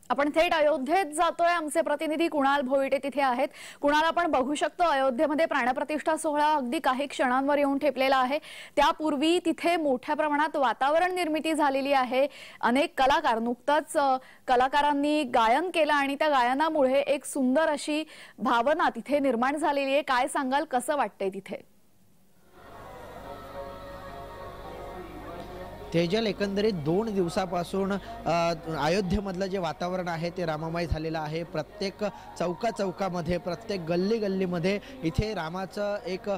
आपण थेट अयोध्येत जातोय। आमचे प्रतिनिधी कुणाल भोईटे तिथे आहेत। कुणाल, आपण बघू शकतो अयोध्येमध्ये प्राणप्रतिष्ठा सोहळा अगदी काही क्षणांवर येऊन ठेपलेला आहे। त्यापूर्वी तिथे मोठ्या प्रमाणात वातावरण निर्मिती झालेली आहे। अनेक कलाकार, नुकताच कलाकारांनी गायन केलं आणि त्या गायनामुळे एक सुंदर अशी भावना तिथे निर्माण झालेली आहे। काय सांगाल, कसं वाटतंय तिथे? तेजल, एकंदरीत 2 दिवसापासून अयोध्येमधलं जे वातावरण आहे ते राममय झालेलं आहे। प्रत्येक चौकामध्ये, प्रत्येक गल्लीमध्ये इथे रामाचं एक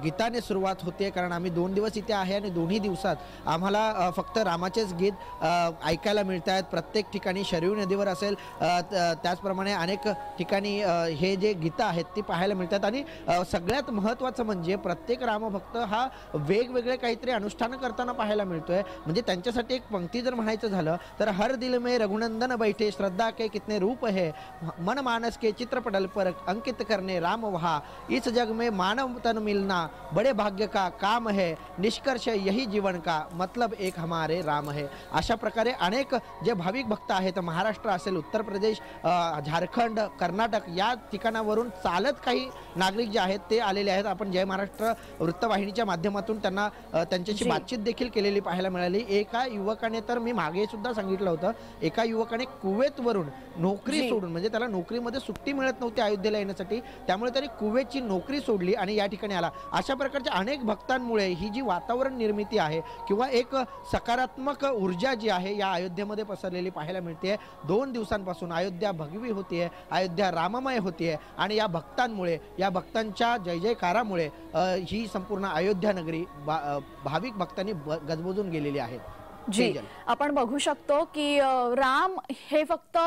गीताने सुरुवात होते। कारण आम्ही 2 दिवस इथे आहे आणि दोन्ही दिवसात आम्हाला फक्त रामाचेच गीत ऐकायला मिळत आहेत। प्रत्येक ठिकाणी शरयू नदीवर असेल, त्याचप्रमाणे अनेक ठिकाणी हे जे गीतं आहेत ती पाहायला मिळतात। आणि सगळ्यात महत्त्वाचं म्हणजे प्रत्येक रामभक्त हा वेगवेगळे काहीतरी अनुष्ठान करताना पाहायला मिळतोय। म्हणजे त्यांच्यासाठी एक पंक्ती जर म्हणायचं झालं तर हर दिल में रघुनंदन बैठे, श्रद्धा के कितने रूप है, मन मानस के चित्रपटल पर अंकित करने राम वहा, इस जग में मानव तन मिलना बड़े भाग्य का काम है, निष्कर्ष यही जीवन का मतलब एक हमारे राम है। अशा प्रकारे अनेक जे भाविक भक्त आहेत, महाराष्ट्र असेल, उत्तर प्रदेश, झारखंड, कर्नाटक या ठिकाणावरून चालत काही नागरिक जे आहेत ते आलेले आहेत। आपण जय महाराष्ट्र वृत्तवाहिनीच्या माध्यमातून त्यांना त्यांच्याशी बातचीत देखील केलेली पाहायला मिळाली। एका युवकाने तर मी मागे सुद्धा सांगितलं होतं, एका युवकाने कुवेतवरून नोकरी सोडून, म्हणजे त्याला नोकरीमध्ये सुट्टी मिळत नव्हती अयोध्येला येण्यासाठी, त्यामुळे त्याने कुवेतची नोकरी सोडली आणि या ठिकाणी आला। अशा प्रकारच्या अनेक भक्तांमुळे ही जी वातावरण निर्मिती आहे किंवा एक सकारात्मक ऊर्जा जी आहे या अयोध्येमध्ये पसरलेली पाहायला मिळते। 2 दिवसांपासून अयोध्या भगवी होतीये, अयोध्या राममय होतीये आणि या भक्तांमुळे, या भक्तांच्या जय जयकारामुळे ही संपूर्ण अयोध्या नगरी भाविक भक्तांनी गजबजून गेलेली आहे। जी, आपण बघू शकतो की राम हे फक्त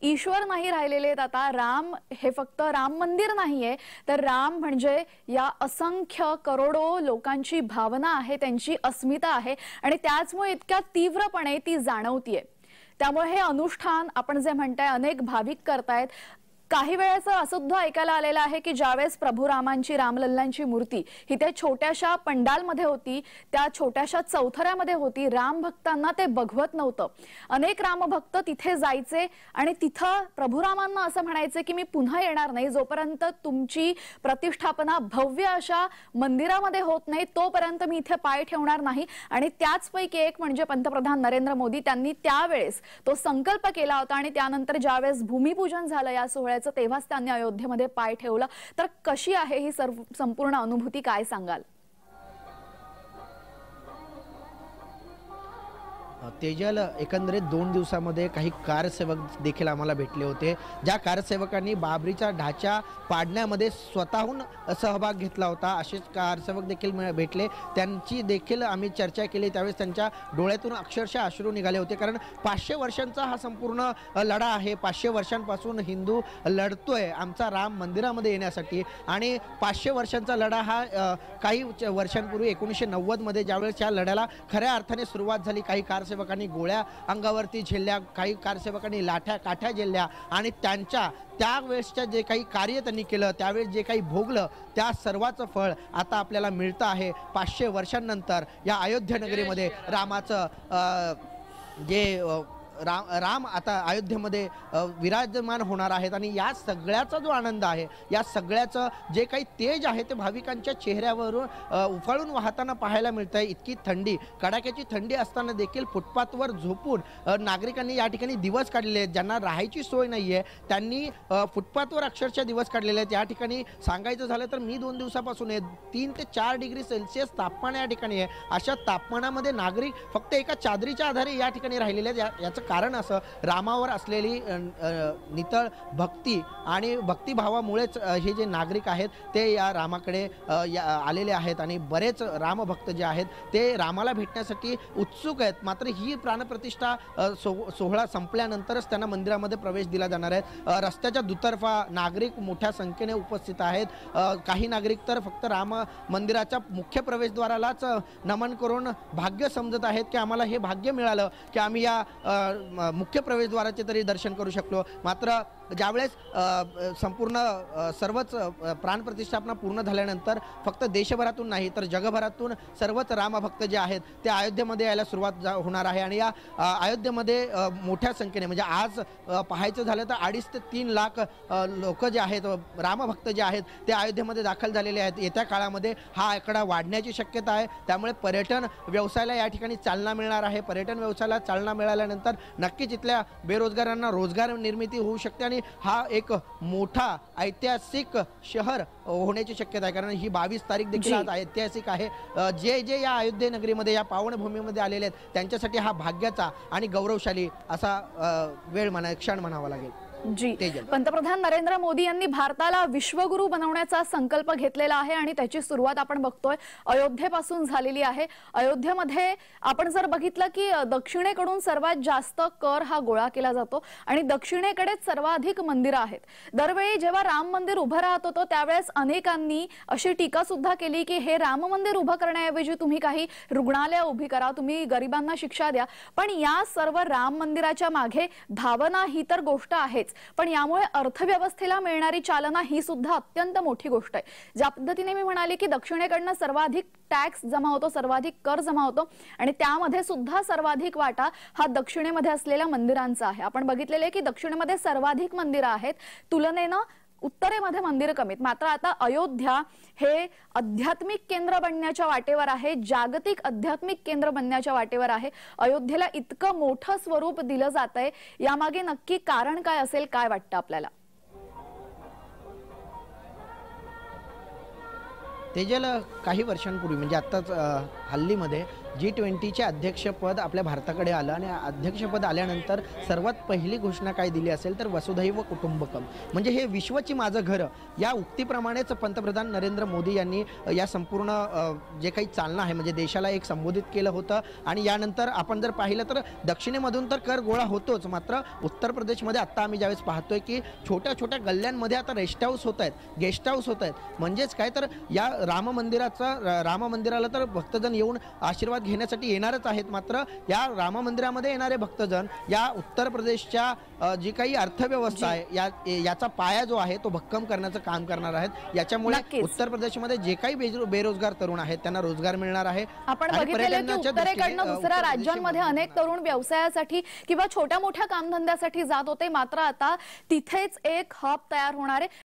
ईश्वर नाही राहिलेले आहेत। आता राम हे फक्त राम मंदिर नाहीये, तर राम म्हणजे या असंख्य करोडो लोकांची भावना आहे, त्यांची अस्मिता आहे आणि त्याचमुळे इतक्या तीव्रपणे ती जाणवतीये। त्यामुळे हे अनुष्ठान आपण जे म्हणताय अनेक भाविक करतायत। काही वेळेस असं सुद्धा ऐकायला आलेलं आहे की ज्यावेळेस प्रभू रामांची, रामलल्लांची मूर्ती ही त्या छोट्याशा पंडालमध्ये होती, त्या छोट्याशा चौथऱ्यामध्ये होती, राम भक्तांना ते बघवत नव्हतं। अनेक रामभक्त तिथे जायचे आणि तिथं प्रभू रामांना असं म्हणायचे की मी पुन्हा येणार नाही, जोपर्यंत तुमची प्रतिष्ठापना भव्य अशा मंदिरामध्ये होत नाही तोपर्यंत मी इथे पाय ठेवणार नाही। आणि त्याचपैकी एक म्हणजे पंतप्रधान नरेंद्र मोदी, त्यांनी त्यावेळेस तो संकल्प केला होता आणि त्यानंतर ज्यावेळेस भूमिपूजन झालं या सोहळ्याचं, तेव्हाच त्यांनी अयोध्येमध्ये पाय ठेवला। तर कशी आहे ही संपूर्ण अनुभूती, काय सांगाल? तेजल, एकंदरीत 2 दिवसामध्ये काही कारसेवक देखील आम्हाला भेटले होते, ज्या कारसेवकांनी बाबरीचा ढाचा पाडण्यामध्ये स्वतःहून सहभाग घेतला होता। असेच कारसेवक देखील भेटले, त्यांची देखील आम्ही चर्चा केली। त्यावेळेस त्यांच्या डोळ्यातून अक्षरशः अश्रू निघाले होते। कारण 500 वर्षांचा हा संपूर्ण लढा आहे। 500 वर्षांपासून हिंदू लढतोय आमचा राम मंदिरामध्ये येण्यासाठी आणि 500 वर्षांचा लढा हा काही वर्षांपूर्वी 1990 मध्ये ज्यावेळेस या लढ्याला खऱ्या अर्थाने सुरुवात झाली, काही कारसेवकांनी गोळ्या अंगावरती झेलल्या, काही कारसेवकांनी लाठ्या काठ्या झेलल्या आणि त्यावेळेसच्या जे काही कार्य त्यांनी केलं, त्यावेळेस जे काही भोगलं, त्या सर्वाचं फळ आता आपल्याला मिळतं आहे 500 वर्षांनंतर या अयोध्या नगरीमध्ये। रामाचं जे राम आता अयोध्येमध्ये विराजमान होणार आहेत आणि या सगळ्याचा जो आनंद आहे, या सगळ्याचं जे काही तेज आहे ते भाविकांच्या चेहऱ्यावरून उफाळून वाहताना पाहायला मिळतं आहे। इतकी थंडी, कडाक्याची थंडी असताना देखील फुटपाथवर झोपून नागरिकांनी या ठिकाणी दिवस काढलेले आहेत। ज्यांना राहायची सोय नाही आहे त्यांनी फुटपाथवर अक्षरशः दिवस काढलेले आहेत। या ठिकाणी सांगायचं झालं तर मी 2 दिवसापासून 3 ते 4 डिग्री सेल्सिअस तापमान या ठिकाणी आहे। अशा तापमानामध्ये नागरिक फक्त एका चादरीच्या आधारे या ठिकाणी राहिलेले आहेत। याचं कारण असं रामावर असलेली नितळ भक्ती आणि भक्तिभावामुळेच हे जे नागरिक आहेत ते या रामाकडे आलेले आहेत आणि बरेच रामभक्त जे आहेत ते रामाला भेटण्यासाठी उत्सुक आहेत। मात्र ही प्राणप्रतिष्ठा सोहळा संपल्यानंतरच त्यांना मंदिरामध्ये प्रवेश दिला जाणार आहे। रस्त्याच्या दुतर्फा नागरिक मोठ्या संख्येने उपस्थित आहेत। काही नागरिक तर फक्त राम मंदिराच्या मुख्य प्रवेशद्वारालाच नमन करून भाग्य समजत आहेत की आम्हाला हे भाग्य मिळालं की आम्ही या मुख्य प्रवेशद्वाराचे तरी दर्शन करू शकलो। मात्र ज्यावेळेस संपूर्ण सर्वच प्राणप्रतिष्ठापना पूर्ण झाल्यानंतर फक्त देशभरातून नाही तर जगभरातून सर्वच रामभक्त जे आहेत ते अयोध्येमध्ये यायला सुरुवात होणार आहे आणि या अयोध्येमध्ये मोठ्या संख्येने म्हणजे आज पाहायचं झालं तर 2.5 ते 3 लाख लोक जे आहेत रामभक्त जे आहेत ते अयोध्येमध्ये दाखल झालेले आहेत. येत्या काळामध्ये हा आकडा वाढण्याची शक्यता आहे. त्यामुळे पर्यटन व्यवसायाला या ठिकाणी चालना मिळणार आहे. पर्यटन व्यवसायाला चालना मिळाल्यानंतर नक्कीच इथल्या बेरोजगारांना रोजगार निर्मिती होऊ शकते आणि हा एक मोठा ऐतिहासिक शहर होण्याची शक्यता आहे. कारण ही 22 तारीख देखील आज ऐतिहासिक आहे. जे जे या अयोध्ये नगरीमध्ये या पावनभूमीमध्ये आलेले आहेत त्यांच्यासाठी हा भाग्याचा आणि गौरवशाली असा वेळ क्षण म्हणावा लागेल. जी, पंतप्रधान नरेंद्र मोदी यांनी भारताला विश्वगुरू बनवण्याचा संकल्प घेतलेला आहे आणि त्याची सुरुवात आपण बघतोय अयोध्येपासून झालेली आहे. अयोध्येमध्ये आपण जर बघितलं की दक्षिणेकडून सर्वात जास्त कर हा गोळा केला जातो आणि दक्षिणेकडेच सर्वाधिक मंदिरं आहेत. दरवेळी जेव्हा राम मंदिर उभं राहत होतं त्यावेळेस अनेकांनी अशी टीका सुद्धा केली की हे राम मंदिर उभं करण्याऐवजी तुम्ही काही रुग्णालय उभी करा, तुम्ही गरिबांना शिक्षा द्या. पण या सर्व राम मंदिराच्या मागे भावना ही तर गोष्ट आहे, पण यामुळे अर्थव्यवस्थेला मिळणारी चालना ही सुद्धा अत्यंत मोठी गोष्ट आहे. ज्या पद्धतीने मी म्हणाले की दक्षिणेकडनं सर्वाधिक टॅक्स जमा होतो, सर्वाधिक कर जमा होतो आणि त्यामध्ये सुद्धा सर्वाधिक वाटा हा दक्षिणेमध्ये असलेल्या मंदिरांचा आहे. आपण बघितलेले आहे की दक्षिणेमध्ये सर्वाधिक मंदिरं आहेत, तुलनेनं उत्तरेमध्ये मंदिर कमीत. मात्र आता अयोध्या हे आध्यात्मिक केंद्र बनण्याच्या वाटेवर आहे, जागतिक आध्यात्मिक केंद्र बनण्याच्या वाटेवर आहे. अयोध्येला इतकं मोठं स्वरूप दिलं जातंय, यामागे नक्की कारण काय असेल, काय वाटतं आपल्याला? तेजल, काही वर्षांपूर्वी म्हणजे आत्ताच हल्लीमध्ये G20चे अध्यक्षपद आपल्या भारताकडे आलं आणि अध्यक्षपद आल्यानंतर सर्वात पहिली घोषणा काय दिली असेल तर वसुधैव कुटुंबकम, म्हणजे हे विश्वची माझं घर या उक्तीप्रमाणेच पंतप्रधान नरेंद्र मोदी यांनी या संपूर्ण जे काही चालना आहे म्हणजे देशाला एक संबोधित केलं होतं. आणि यानंतर आपण जर पाहिलं तर दक्षिणेमधून तर कर गोळा होतोच, मात्र उत्तर प्रदेशमध्ये आत्ता आम्ही ज्यावेळेस पाहतोय की छोट्या छोट्या गल्ल्यांमध्ये आता रेस्ट हाऊस होत आहेत, गेस्ट हाऊस होत आहेत. म्हणजेच काय तर या राम मंदिराला तर भक्तजन येऊन आशीर्वाद घेण्यासाठी येणारच आहेत. मात्र या राम मंदिरामध्ये येणारे भक्तजन या उत्तर प्रदेशच्या जी काही अर्थव्यवस्था आहे याचा पाया जो आहे तो भक्कम करण्याचं काम करणार आहेत. याच्यामुळे उत्तर प्रदेशमध्ये जे काही बेरोजगार तरुण आहेत त्यांना रोजगार मिळणार आहे. आपण बघितलेलं की उत्तरेकडनं दुसऱ्या राज्यांमध्ये अनेक तरुण व्यवसायासाठी किंवा छोट्या मोठ्या कामधंद्यासाठी जात होते, मात्र आता तिथेच एक हब तयार होणार आहे